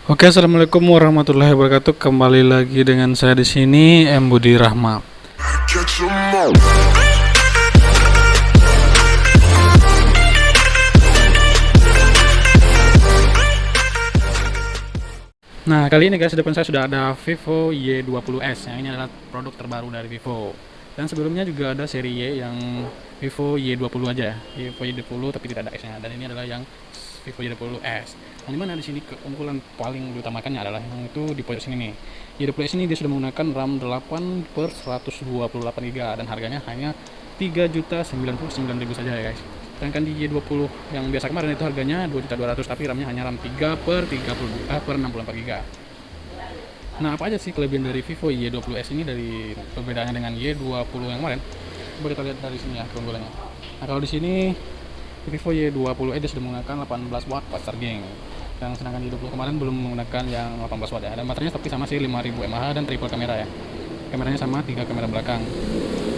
Oke, assalamualaikum warahmatullahi wabarakatuh. Kembali lagi dengan saya di sini, M Budi Rahma. Nah, kali ini guys, di depan saya sudah ada Vivo Y20s. Yang ini adalah produk terbaru dari Vivo. Dan sebelumnya juga ada seri Y yang Vivo Y20 aja ya. Vivo Y20 tapi tidak ada S-nya. Dan ini adalah yang Vivo Y20s. Yang dimana di sini keunggulan paling diutamakannya adalah yang itu di pojok sini nih. Y20s ini dia sudah menggunakan RAM 8 per 128 GB dan harganya hanya 3.099.000 saja ya guys. Sedangkan di Y20 yang biasa kemarin itu harganya 2.200.000 tapi RAM-nya hanya RAM 3 per 64 GB. Nah, apa aja sih kelebihan dari Vivo Y20s ini dari perbedaannya dengan Y20 yang kemarin? Coba kita lihat dari sini ya keunggulannya. Nah, kalau di sini Vivo Y20 dia sudah menggunakan 18 watt fast charging. Yang sedangkan Y20 kemarin belum menggunakan yang 18 watt ya. Dan baterainya tapi sama sih 5000 mAh dan triple kamera ya. Kameranya sama 3 kamera belakang.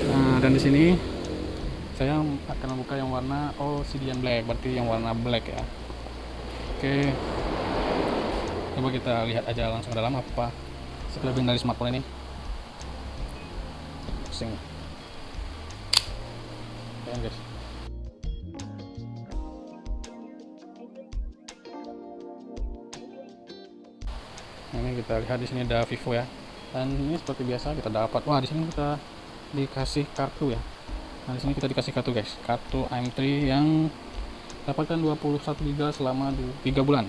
Nah, dan di sini saya akan membuka yang warna obsidian black, berarti yang warna black ya. Oke, coba kita lihat aja langsung dalam apa kelebihan dari smartphone ini. Pusing. Oke guys. Nah, ini kita lihat di sini ada Vivo ya. Dan ini seperti biasa kita dapat. Wah, di sini kita dikasih kartu ya. Nah, di sini kita dikasih kartu guys, kartu AM3 yang dapatkan 21 GB selama 3 bulan.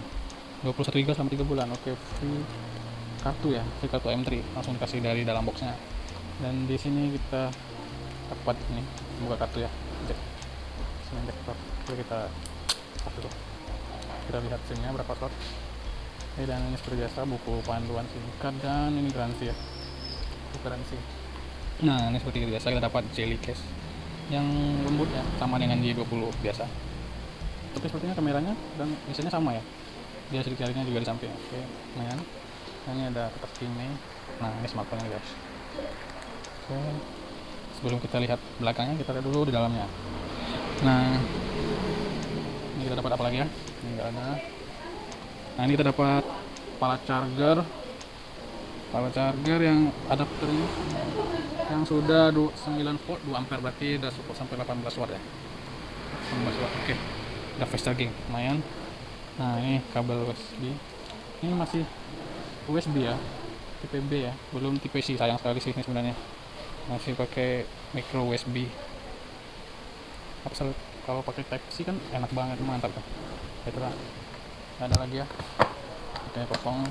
21 GB selama 3 bulan. Oke, free kartu ya, free kartu AM3 langsung dikasih dari dalam boxnya. Dan di sini kita dapat ini buka kartu ya. Oke, kita dulu. Kita lihat sini berapa slot. Dan ini seperti biasa buku panduan singkat dan ini garansi ya. Garansi. Nah, ini seperti biasa kita dapat jelly case yang lembut ya, sama dengan Y20 biasa. Tapi sepertinya kameranya dan isinya sama ya. Dia sedikit jarinya juga di samping. Oke, lumayan. Nah, ini ada kertas kini. Nah, ini smartphone guys. Oke. Sebelum kita lihat belakangnya, kita lihat dulu di dalamnya. Nah, ini kita dapat apa lagi ya? Ini enggak ada. Nah, ini kita dapat kepala charger yang adapternya yang sudah 9 volt 2 ampere, berarti udah support sampai 18 watt ya. 18 watt. Oke. Udah fast charging, lumayan. Nah, ini kabel USB. Ini masih USB ya. Tipe B ya, belum tipe C. Sayang sekali sih ini sebenarnya. Masih pakai micro USB. Apa kalau pakai Type C kan enak banget, mantap kan. Itulah. Ada lagi ya. Oke, kosong.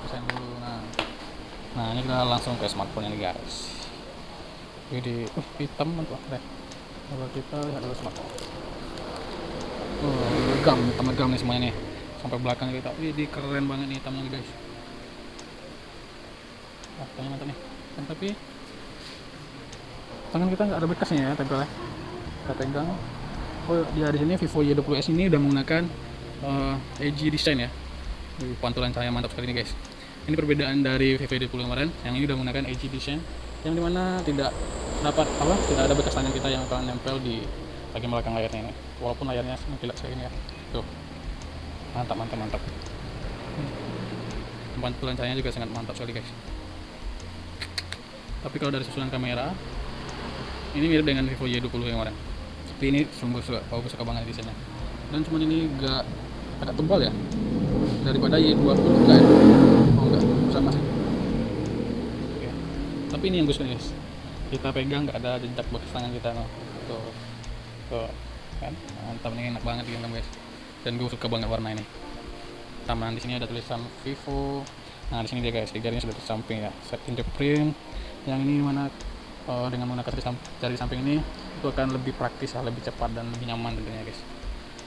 Pesan dulu. Nah, ini kita langsung ke smartphone ini guys. Jadi hitam mantap deh. Kalau kita lihat dulu smartphone. Hitam nih semuanya nih. Sampai belakang kita. Ini keren banget nih hitamnya guys. Kayaknya mantap nih. Tapi tangan kita nggak ada bekasnya ya, tempelnya. Kita pegang. Di sini Vivo Y20s ini udah menggunakan edgy design ya. Pantulan cahaya mantap sekali nih guys. Ini perbedaan dari Vivo Y20 kemarin. Yang ini udah menggunakan edgy design yang dimana tidak ada bekas tangan kita yang akan nempel di bagian belakang layarnya ini. Walaupun layarnya mengkilat kayak ini ya. Tuh. Mantap. Pantulan cahayanya juga sangat mantap sekali guys. Tapi kalau dari susunan kamera ini mirip dengan Vivo Y20 yang kemarin. Tapi ini sungguh suka banget desainnya. Dan cuma ini agak tebal ya daripada Y20 enggak ya? Enggak, sama sih. Oke. Tapi ini yang bagus guys. Kita pegang nggak ada jejak bekas tangan kita no. Tuh. Kan? Mantap, ini enak banget digenggam guys. Dan gue suka banget warna ini. Sama di sini ada tulisan Vivo. Nah, di sini dia guys, jarinya sudah di samping ya. Set fingerprint. Yang ini mana dengan menggunakan jari samping ini itu akan lebih praktis, lebih cepat dan lebih nyaman tentunya guys.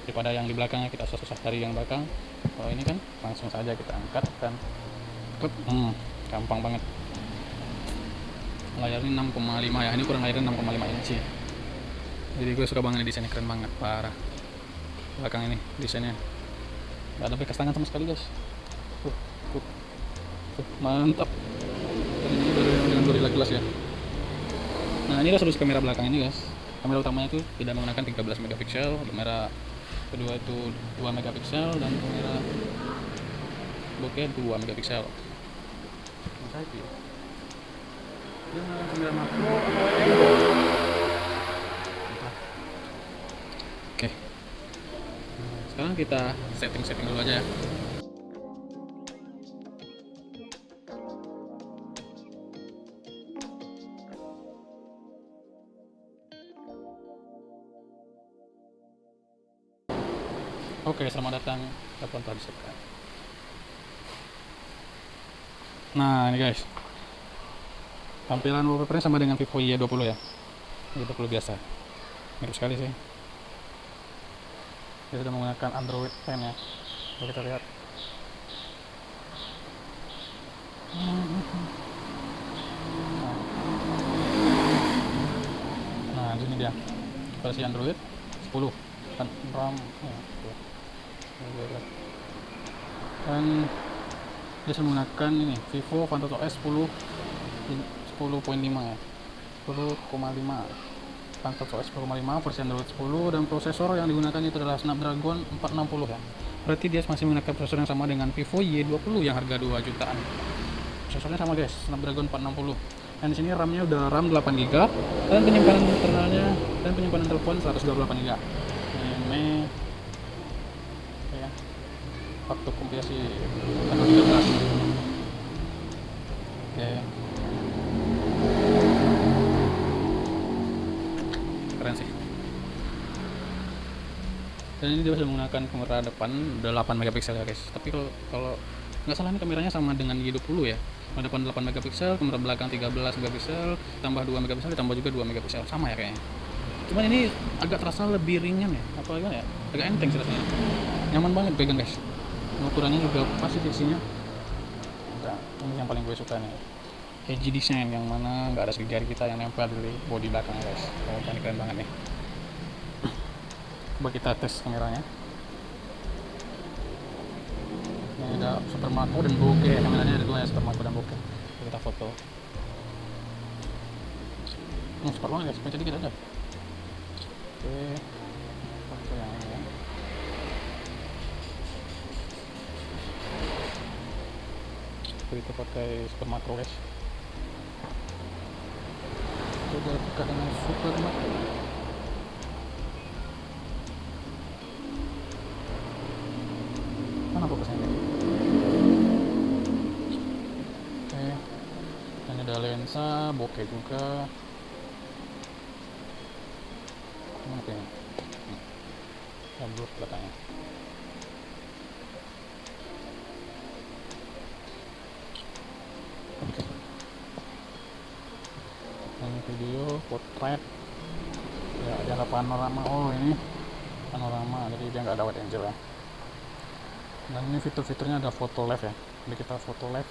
Daripada yang di belakangnya kita susah cari yang belakang. Kalau ini kan langsung saja kita angkat dan gampang banget. Layarnya 6,5 ya, ini kurang layarnya 6,5 inci. Jadi gue suka banget desainnya, keren banget, parah. Belakang ini desainnya nggak ada bekas tangan sama sekali guys. Mantap. Dan ini dengan Gorilla Glass ya. Nah, ini sudut kamera belakang ini guys. Kamera utamanya itu tidak menggunakan 13 megapiksel, kamera kedua itu 2 megapiksel, dan kamera bokeh 2 megapiksel. Masa itu ya? Dia menggunakan kamera makro atau entah. Oke. Sekarang kita setting dulu aja ya. Oke, selamat datang. Telepon telah disiapkan. Nah, ini guys. Tampilan wallpapernya sama dengan Vivo Y20 ya. Y20 biasa. Mirip sekali sih. Dia sudah menggunakan Android 10 ya. Kalau kita lihat. Nah, ini dia. Versi Android 10 dan RAM ya, dan dia sudah menggunakan ini Vivo Fantaso S 10.5 ya, 10,5 Fantaso S 10,5 versi Android 10, dan prosesor yang digunakan itu adalah Snapdragon 460 ya. Berarti dia masih menggunakan prosesor yang sama dengan Vivo Y20 yang harga 2 jutaan. Prosesornya sama guys, Snapdragon 460. Dan di sini RAM-nya udah RAM 8GB dan penyimpanan internalnya dan penyimpanan telepon 128GB. Ini ya. Waktu kompilasi tanggal 13. Oke. Keren sih. Dan ini dia sudah menggunakan kamera depan udah 8 megapiksel ya guys. Tapi kalau nggak salah ini kameranya sama dengan Y20 ya. Kamera depan 8 megapiksel, kamera belakang 13 megapiksel, tambah 2 megapiksel, ditambah juga 2 megapiksel. Sama ya kayaknya. Cuman ini agak terasa lebih ringan ya. Apa gimana ya? Agak enteng sih rasanya. Nyaman banget pegang guys. Ukurannya juga pas sih isinya. Nah, ini yang paling gue suka nih. Edgy design yang mana nggak ada jari kita yang nempel di bodi belakang guys. Oh, ini keren banget nih. Coba kita tes kameranya. Ini ada super makro dan bokeh. Kameranya ada dua ya, super makro dan bokeh. Kita foto. Cepat banget guys, pencet dikit aja. Oke, foto yang ini. Kita pakai super makro guys. Coba buka dengan super makro. Mana fokusnya? Oke, ini ada lensa, bokeh juga. Mana ini? Blur belakangnya. Oke. Ini video portrait. Ya, ada panorama. Oh, ini panorama. Jadi dia nggak ada wide angle ya. Dan ini fitur-fiturnya ada photo live ya. Jadi kita foto live.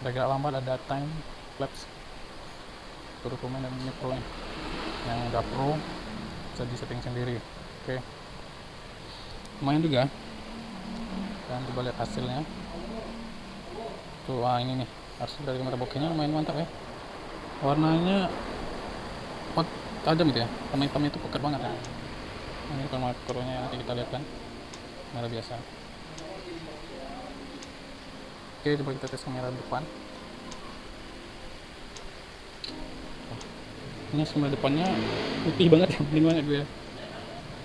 Agak lambat ada time lapse. Dokumen dan ini pro nya. Yang udah pro bisa di setting sendiri. Oke. Lumayan juga. Dan coba lihat hasilnya. Tuh, ini nih hasil dari kamera bokehnya lumayan mantap ya. Warnanya tajam gitu ya. Warna hitam itu pekat banget ya. Ini kamera makronya nanti kita lihat kan. Kamera biasa. Oke, coba kita tes kamera depan. Ini kamera depannya putih banget ya, bening banget gue ya.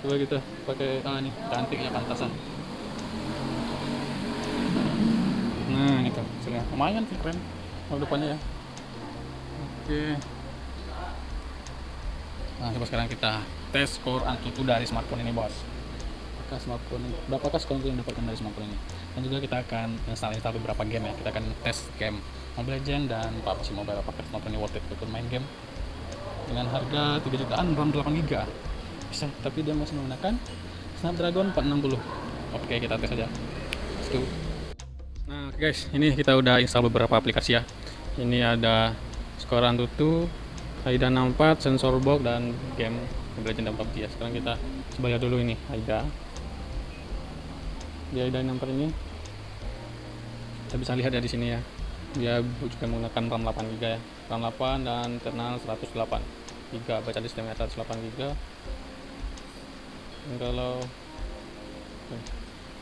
Coba kita pakai nih, cantik ya pantasan. Nah, ini tuh hasilnya. Lumayan sih, keren kamera depannya ya. Oke. Nah, coba sekarang kita tes skor Antutu dari smartphone ini, bos. Smartphone ini, berapakah skor yang dapatkan dari smartphone ini? Dan juga kita akan install beberapa game ya. Kita akan tes game Mobile Legends dan PUBG Mobile. Apakah smartphone ini worth it untuk main game dengan harga 3 jutaan, RAM 8GB bisa, tapi dia masih menggunakan Snapdragon 460. Oke, kita tes aja. Let's go. Nah, guys, ini kita udah install beberapa aplikasi ya. Ini ada skor Antutu, AIDA 64, sensor box, dan game Mobile Legends dan PUBG ya. Sekarang kita coba lihat dulu ini AIDA. Di AIDA 64 ini kita bisa lihat ya di sini ya. Dia juga menggunakan RAM 8GB ya. RAM 8 dan internal 108GB. Baca di sistemnya 108GB. Dan kalau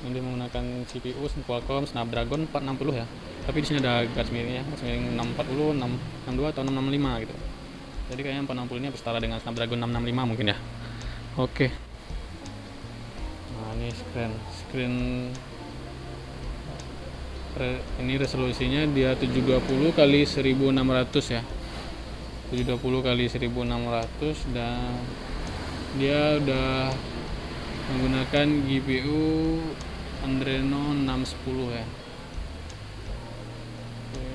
Ini menggunakan CPU Qualcomm Snapdragon 460 ya. Tapi di sini ada garis miringnya, garis miring 640, 662 atau 665 gitu. Jadi kayaknya 460 ini setara dengan Snapdragon 665 mungkin ya. Oke. Nah, ini screen ini resolusinya dia 720 kali 1600 ya. 720 kali 1600 dan dia udah menggunakan GPU Adreno 610 ya. Oke.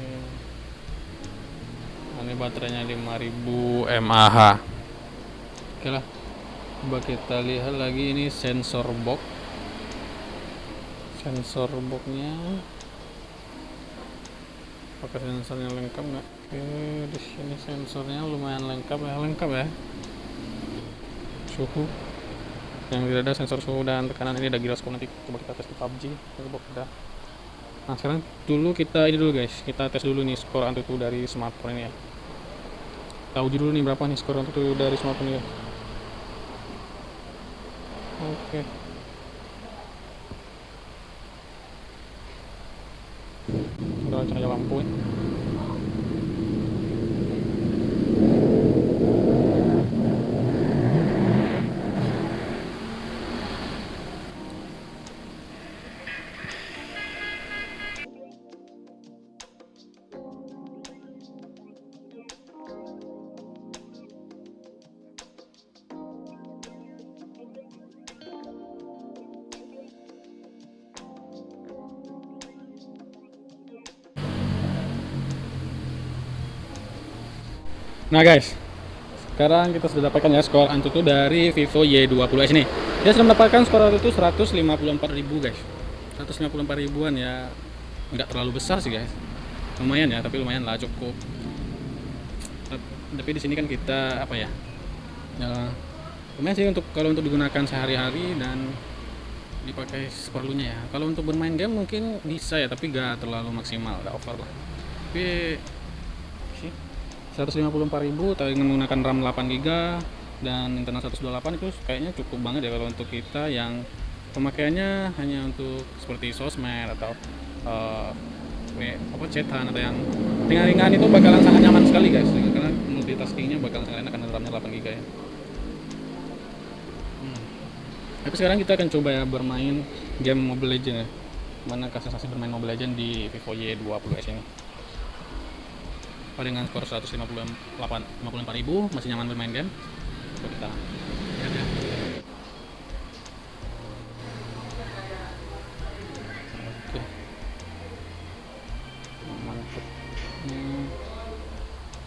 Nah, ini baterainya 5000 mAh. Oke lah, coba kita lihat lagi ini sensor boxnya, pakai sensornya lengkap nggak? Oke, di sini sensornya lumayan lengkap ya. Suhu yang tidak ada sensor suhu dan tekanan, ini ada giroskop, nanti coba kita tes di PUBG. Coba kita. Nah, sekarang dulu kita guys, kita tes dulu nih skor AnTuTu dari smartphone ini ya. Kita uji dulu nih berapa nih skor AnTuTu dari smartphone ini. Oke. Udah cahaya lampu ya. Nah guys, sekarang kita sudah dapatkan ya skor AnTuTu dari Vivo Y20s ini. Dia sudah mendapatkan skor AnTuTu 154.000 guys. 154 ribuan ya, nggak terlalu besar sih guys. Lumayan ya, tapi lumayan lah, cukup. Tapi di sini kan kita apa ya? Ya, lumayan sih kalau untuk digunakan sehari-hari dan dipakai seperlunya ya. Kalau untuk bermain game mungkin bisa ya, tapi nggak terlalu maksimal, nggak over lah. Tapi 154.000 dengan menggunakan RAM 8GB dan internal 128 itu kayaknya cukup banget ya kalau untuk kita yang pemakaiannya hanya untuk seperti sosmed atau chatan atau yang ringan-ringan, itu bakalan sangat nyaman sekali guys, karena multitaskingnya bakalan sangat enak karena RAM-nya 8GB ya. Tapi sekarang kita akan coba ya bermain game Mobile Legends ya. Mana sensasi bermain Mobile Legends di Vivo Y20s ini. Dengan skor 154.000 masih nyaman bermain game. Coba kita lihat ya. Oke. Mantap.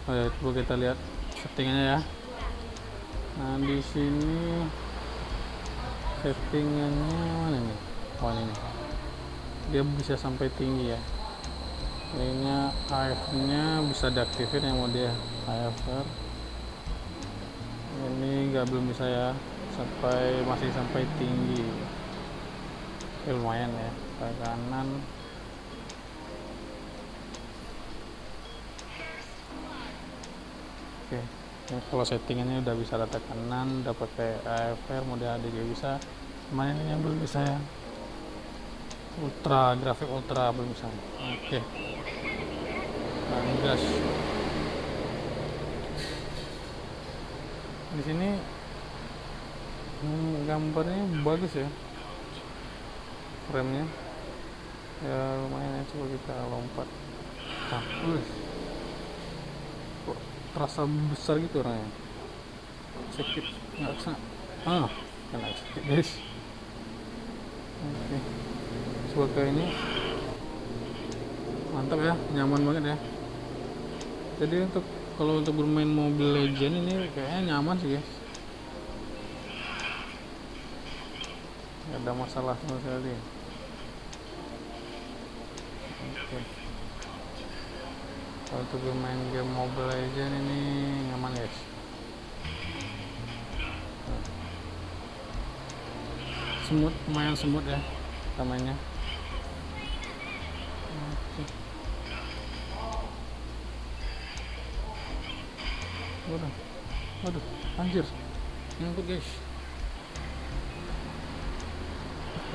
Oh ya, coba kita lihat settingannya ya. Nah, di sini settingannya mana nih? Oh, ini. Dia bisa sampai tinggi ya. Ini AF-nya bisa diaktifin yang mode AFR. Ini belum bisa ya, masih sampai tinggi. Lumayan ya, ke kanan. Oke, ya, kalau settingannya udah bisa rata kanan, udah pakai AFR, mode HD juga bisa. Cuman ini yang belum bisa ya. Grafik ultra belum bisa. Oke. Gas. Di sini gambarnya bagus ya, framenya ya lumayan ya. Coba kita lompat. Nah, kok terasa besar gitu orangnya. Sedikit nggak kesana. Kena sedikit guys. Oke. Coba ke ini. Mantap ya, nyaman banget ya. Jadi kalau untuk bermain Mobile Legends ini kayaknya nyaman sih guys, nggak ada masalah sama sekali. Oke. Kalau untuk bermain game Mobile Legends ini nyaman guys. Lumayan smooth ya namanya. Waduh, anjir, nyangkut guys.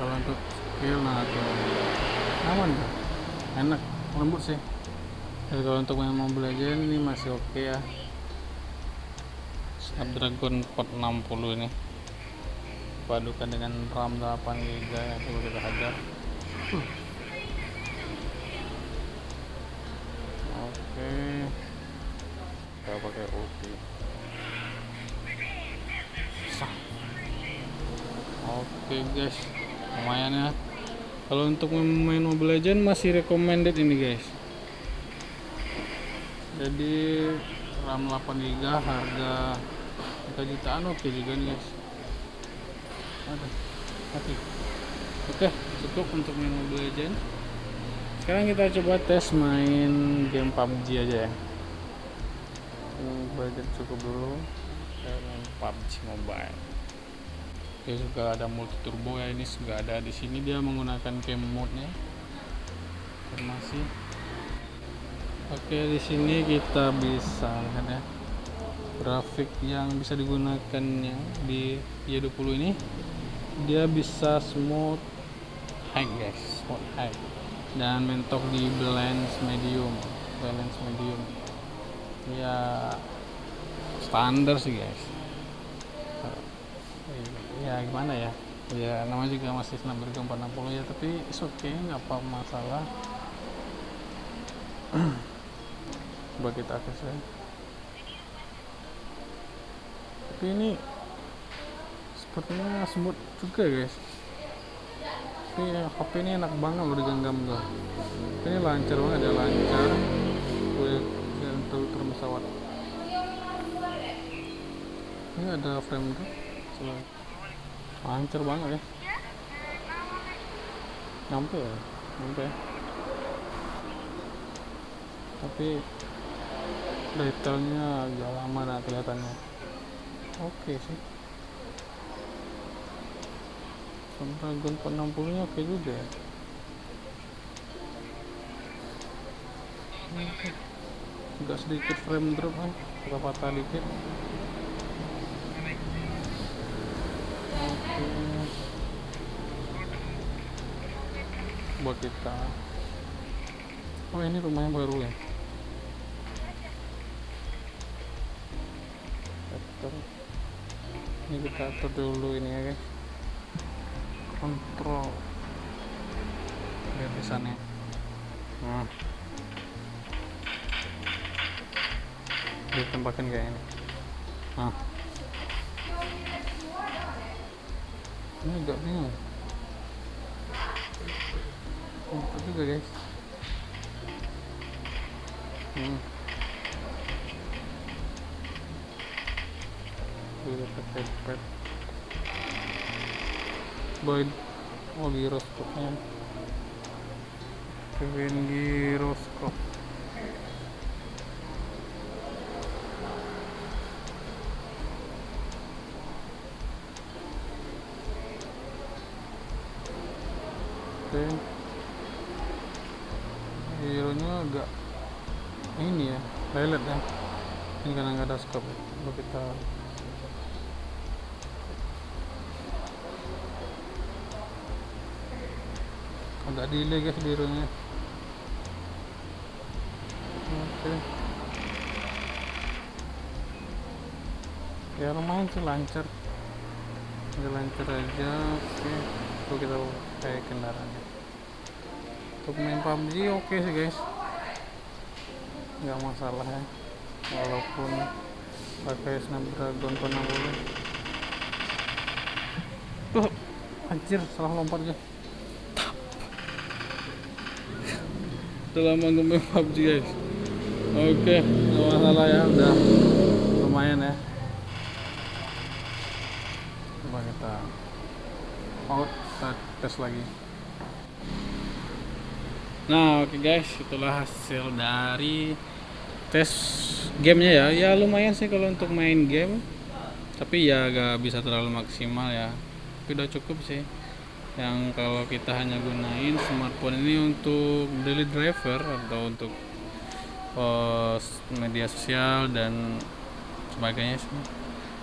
Kalau untuk gokil. Nah tuh aman tuh, enak, lembut sih. Jadi kalau untuk main Mobile Legends ini masih oke ya. Snapdragon 460 ini padukan dengan RAM 8 GB ya, coba kita hajar. Oke, kita pakai ulti. Oke guys, lumayan ya. Kalau untuk main Mobile Legends masih recommended ini guys. Jadi RAM 8 GB harga 3 jutaan oke juga nih guys. Oke, cukup untuk main Mobile Legends. Sekarang kita coba tes main game PUBG aja ya. Budget cukup dulu. Kita main PUBG Mobile. Dia juga ada multi turbo ya, ini juga ada di sini, dia menggunakan game mode-nya. Informasi. Oke, di sini kita bisa lihat ya grafik yang bisa digunakannya di Y20 ini. Dia bisa smooth high guys, smooth high, dan mentok di balance medium ya, standar sih guys ya. Gimana ya, ya namanya juga masih Snapdragon 460 ya, tapi it's okay, nggak apa masalah. Coba kita akses ya. Tapi ini sepertinya smooth juga guys. Tapi HP ini enak banget loh digenggam tuh. Ini lancar banget ya, lancar. Dan telur pesawat. Ini ada frame drop. Lancar banget ya. Nyampe ya. Tapi detailnya agak lama nah kelihatannya. Oke sih. Snapdragon 460 nya oke juga ya. Agak sedikit frame drop kan, patah dikit. Oke. Buat kita. Oh ini rumahnya baru ya. Ini kita atur dulu ini ya guys. Kontrol. Lihat di sana. Nah. Ditembakkan kayak ini. Nah. Ini agak bingung. Itu juga guys. Udah pakai pad. Boyd. Oh, giroskopnya. Kevin giroskop. Oke. Gironya agak ini ya, lelet ya. Ini karena nggak ada scope. Coba kita agak delay guys birunya. Oke. Ya lumayan sih, lancar. Udah lancar aja. Oke. Tuh kita pakai kendaraannya. Untuk main PUBG oke sih guys. Nggak masalah ya. Walaupun pakai Snapdragon 460. Tuh, anjir salah lompat ya. Udah lama nggak main PUBG guys. Oke, nggak masalah ya, udah lumayan ya. Coba kita out, kita tes lagi. Nah oke guys, itulah hasil dari tes gamenya ya. Ya lumayan sih kalau untuk main game, tapi ya gak bisa terlalu maksimal ya, tapi udah cukup sih. Yang kalau kita hanya gunain smartphone ini untuk daily driver atau untuk media sosial dan sebagainya sih,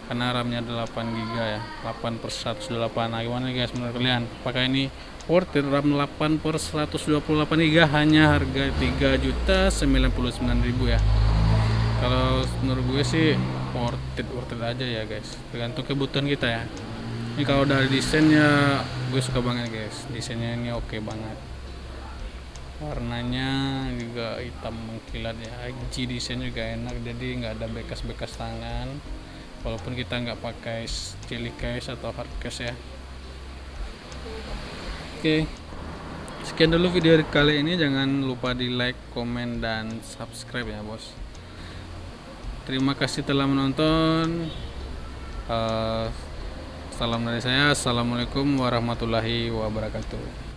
karena RAM-nya 8 GB ya, 8/128. Nah gimana guys menurut kalian, apakah ini worth it. RAM 8 per 128 GB hanya harga 3.099.000 ya. Kalau menurut gue sih worth it aja ya guys, tergantung kebutuhan kita ya. Ini kalau dari desainnya gue suka banget guys, desainnya ini oke banget, warnanya juga hitam mengkilat ya. Desain juga enak, jadi nggak ada bekas-bekas tangan walaupun kita nggak pakai steel case atau hard case ya. Oke, sekian dulu video kali ini. Jangan lupa di like, komen, dan subscribe ya bos. Terima kasih telah menonton. Salam dari saya. Assalamualaikum warahmatullahi wabarakatuh.